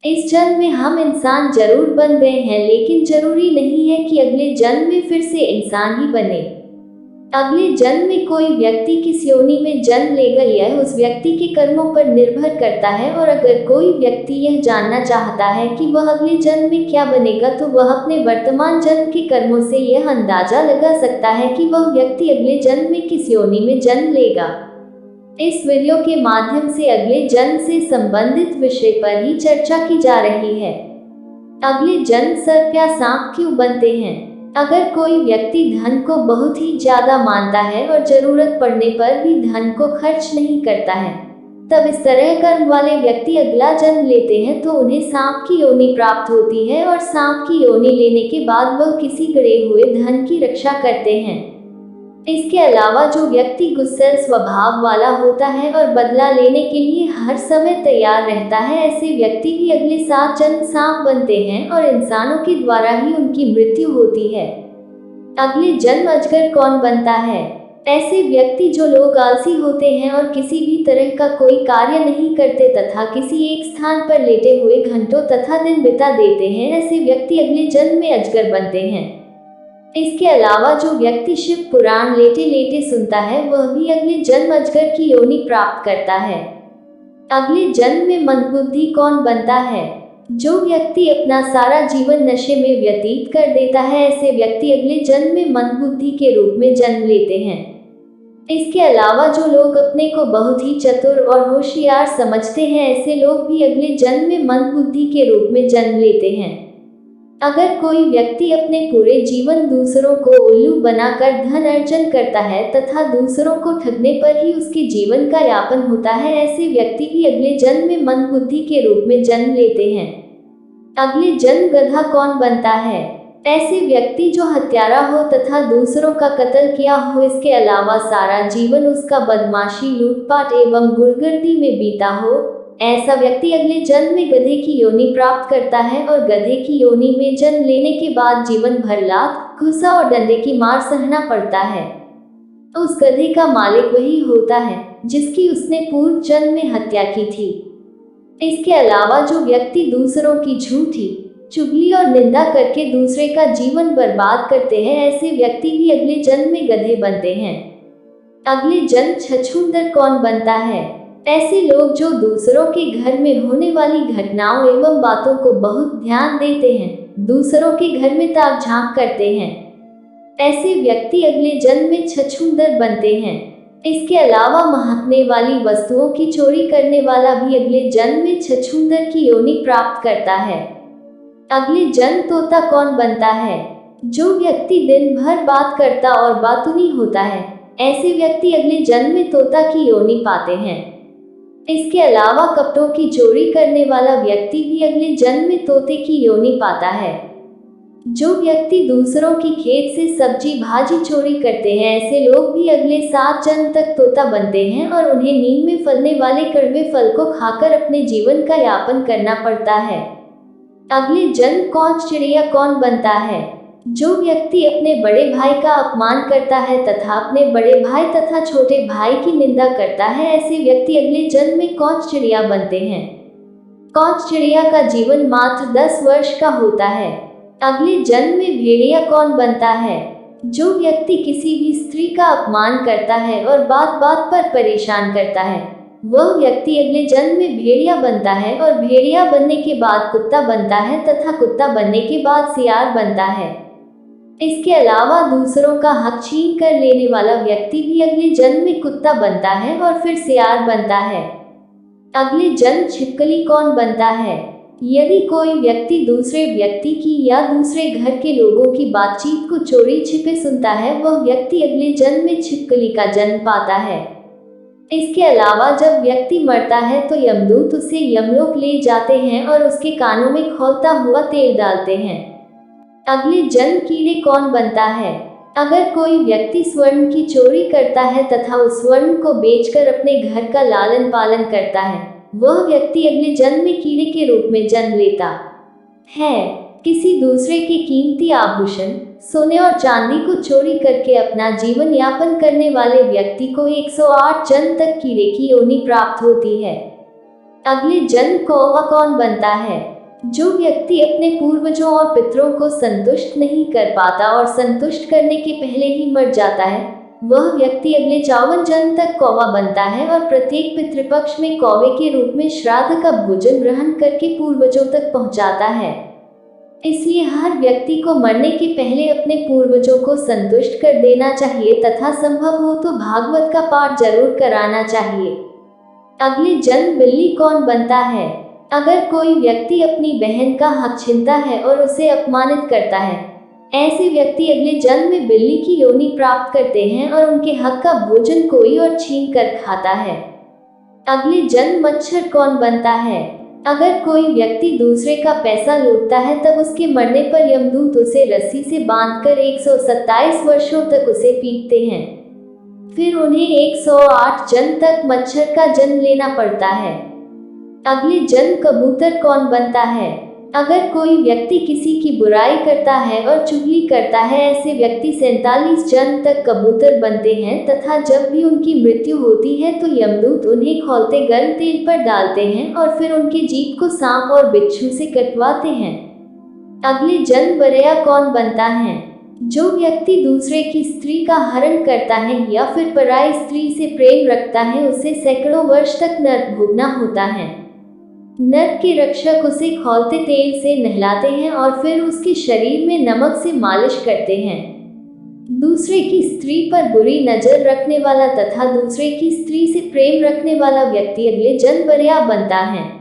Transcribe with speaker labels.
Speaker 1: इस जन्म में हम इंसान जरूर बन गए हैं, लेकिन जरूरी नहीं है कि अगले जन्म में फिर से इंसान ही बने। अगले जन्म में कोई व्यक्ति किस योनि में जन्म लेगा यह उस व्यक्ति के कर्मों पर निर्भर करता है, और अगर कोई व्यक्ति यह जानना चाहता है कि वह अगले जन्म में क्या बनेगा, तो वह अपने वर्तमान जन्म के कर्मों से यह अंदाजा लगा सकता है कि वह व्यक्ति अगले जन्म में किस योनि में जन्म लेगा। इस वीडियो के माध्यम से अगले जन्म से संबंधित विषय पर ही चर्चा की जा रही है। अगले जन्म सर्प या सांप क्यों बनते हैं? अगर कोई व्यक्ति धन को बहुत ही ज्यादा मानता है और जरूरत पड़ने पर भी धन को खर्च नहीं करता है, तब इस तरह कर्म वाले व्यक्ति अगला जन्म लेते हैं तो उन्हें सांप की योनि प्राप्त होती है, और सांप की योनि लेने के बाद वह किसी गड़े हुए धन की रक्षा करते हैं। इसके अलावा जो व्यक्ति गुस्सैल स्वभाव वाला होता है और बदला लेने के लिए हर समय तैयार रहता है, ऐसे व्यक्ति भी अगले 7 जन्म सांप बनते हैं और इंसानों के द्वारा ही उनकी मृत्यु होती है। अगले जन्म अजगर कौन बनता है? ऐसे व्यक्ति जो लोग आलसी होते हैं और किसी भी तरह का कोई कार्य नहीं करते तथा किसी एक स्थान पर लेटे हुए घंटों तथा दिन बिता देते हैं, ऐसे व्यक्ति अगले जन्म में अजगर बनते हैं। इसके अलावा जो व्यक्ति शिव पुराण लेटे लेटे सुनता है, वह भी अगले जन्म अजगर की योनि प्राप्त करता है। अगले जन्म में मंदबुद्धि कौन बनता है? जो व्यक्ति अपना सारा जीवन नशे में व्यतीत कर देता है, ऐसे व्यक्ति अगले जन्म में मंदबुद्धि के रूप में जन्म लेते हैं। इसके अलावा जो लोग अपने को बहुत ही चतुर और होशियार समझते हैं, ऐसे लोग भी अगले जन्म में मंदबुद्धि के रूप में जन्म लेते हैं। अगर कोई व्यक्ति अपने पूरे जीवन दूसरों को उल्लू बनाकर धन अर्जन करता है तथा दूसरों को ठगने पर ही उसके जीवन का यापन होता है, ऐसे व्यक्ति भी अगले जन्म में मंदबुद्धि के रूप में जन्म लेते हैं। अगले जन्म गधा कौन बनता है? ऐसे व्यक्ति जो हत्यारा हो तथा दूसरों का कत्ल किया हो, इसके अलावा सारा जीवन उसका बदमाशी, लूटपाट एवं गुंडगिरी में बीता हो, ऐसा व्यक्ति अगले जन्म में गधे की योनि प्राप्त करता है, और गधे की योनि में जन्म लेने के बाद जीवन भर लात, घुसा और डंडे की मार सहना पड़ता है। उस गधे का मालिक वही होता है जिसकी उसने पूर्व जन्म में हत्या की थी। इसके अलावा जो व्यक्ति दूसरों की झूठी, चुगली और निंदा करके दूसरे का जीवन बर्बाद करते हैं, ऐसे व्यक्ति भी अगले जन्म में गधे बनते हैं। अगले जन्म छछूंदर कौन बनता है? ऐसे लोग जो दूसरों के घर में होने वाली घटनाओं एवं बातों को बहुत ध्यान देते हैं, दूसरों के घर में ताक झांक करते हैं, ऐसे व्यक्ति अगले जन्म में छछूंदर बनते हैं। इसके अलावा महकने वाली वस्तुओं की चोरी करने वाला भी अगले जन्म में छछूंदर की योनि प्राप्त करता है। अगले जन्म तोता कौन बनता है? जो व्यक्ति दिन भर बात करता और बातूनी होता है, ऐसे व्यक्ति अगले जन्म में तोता की योनि पाते हैं। इसके अलावा कपड़ों की चोरी करने वाला व्यक्ति भी अगले जन्म में तोते की योनि पाता है। जो व्यक्ति दूसरों की खेत से सब्जी भाजी चोरी करते हैं, ऐसे लोग भी अगले 7 जन्म तक तोता बनते हैं, और उन्हें नीम में फलने वाले कड़वे फल को खाकर अपने जीवन का यापन करना पड़ता है। अगले जन्म कौन चिड़िया कौन बनता है? जो व्यक्ति अपने बड़े भाई का अपमान करता है तथा अपने बड़े भाई तथा छोटे भाई की निंदा करता है, ऐसे व्यक्ति अगले जन्म में कौन चिड़िया बनते हैं। कौन चिड़िया का जीवन मात्र 10 वर्ष का होता है। अगले जन्म में भेड़िया कौन बनता है? जो व्यक्ति किसी भी स्त्री का अपमान करता है और बात बात पर परेशान करता है, वह व्यक्ति अगले जन्म में भेड़िया बनता है, और भेड़िया बनने के बाद कुत्ता बनता है तथा कुत्ता बनने के बाद सियार बनता है। इसके अलावा दूसरों का हक छीन कर लेने वाला व्यक्ति भी अगले जन्म में कुत्ता बनता है और फिर सियार बनता है। अगले जन्म छिपकली कौन बनता है? यदि कोई व्यक्ति दूसरे व्यक्ति की या दूसरे घर के लोगों की बातचीत को चोरी छिपे सुनता है, वह व्यक्ति अगले जन्म में छिपकली का जन्म पाता है। इसके अलावा जब व्यक्ति मरता है तो यमदूत उसे यमलोक ले जाते हैं और उसके कानों में खौलता हुआ तेल डालते हैं। अगले जन्म कीड़े कौन बनता है? अगर कोई व्यक्ति स्वर्ण की चोरी करता है तथा उस स्वर्ण को बेचकर अपने घर का लालन पालन करता है, वह व्यक्ति अगले जन्म में कीड़े के रूप में जन्म लेता है। किसी दूसरे के कीमती आभूषण, सोने और चांदी को चोरी करके अपना जीवन यापन करने वाले व्यक्ति को 108 जन्म तक कीड़े की योनि प्राप्त होती है। अगले जन्म कौवा कौन बनता है? जो व्यक्ति अपने पूर्वजों और पितरों को संतुष्ट नहीं कर पाता और संतुष्ट करने के पहले ही मर जाता है, वह व्यक्ति अगले 54 जन्म तक कौवा बनता है और प्रत्येक पितृपक्ष में कौवे के रूप में श्राद्ध का भोजन ग्रहण करके पूर्वजों तक पहुंचाता है। इसलिए हर व्यक्ति को मरने के पहले अपने पूर्वजों को संतुष्ट कर देना चाहिए तथा संभव हो तो भागवत का पाठ जरूर कराना चाहिए। अगले जन्म बिल्ली कौन बनता है? अगर कोई व्यक्ति अपनी बहन का हक छीनता है और उसे अपमानित करता है, ऐसे व्यक्ति अगले जन्म में बिल्ली की योनि प्राप्त करते हैं और उनके हक का भोजन कोई और छीन कर खाता है। अगले जन्म मच्छर कौन बनता है? अगर कोई व्यक्ति दूसरे का पैसा लूटता है तब उसके मरने पर यमदूत उसे रस्सी से बांधकर 127 वर्षों तक उसे पीटते हैं। फिर उन्हें 108 जन्म तक मच्छर का जन्म लेना पड़ता है। अगले जन्म कबूतर कौन बनता है? अगर कोई व्यक्ति किसी की बुराई करता है और चुगली करता है, ऐसे व्यक्ति 47 जन्म तक कबूतर बनते हैं तथा जब भी उनकी मृत्यु होती है तो यमदूत उन्हें खौलते गर्म तेल पर डालते हैं और फिर उनके जीभ को सांप और बिच्छू से कटवाते हैं। अगले जन्म बरेया कौन बनता है? जो व्यक्ति दूसरे की स्त्री का हरण करता है या फिर पराई स्त्री से प्रेम रखता है, उसे सैकड़ों वर्ष तक नरक भोगना होता है। नर्क के रक्षक उसे खौलते तेल से नहलाते हैं और फिर उसके शरीर में नमक से मालिश करते हैं। दूसरे की स्त्री पर बुरी नजर रखने वाला तथा दूसरे की स्त्री से प्रेम रखने वाला व्यक्ति अगले जन्म बरिया बनता है।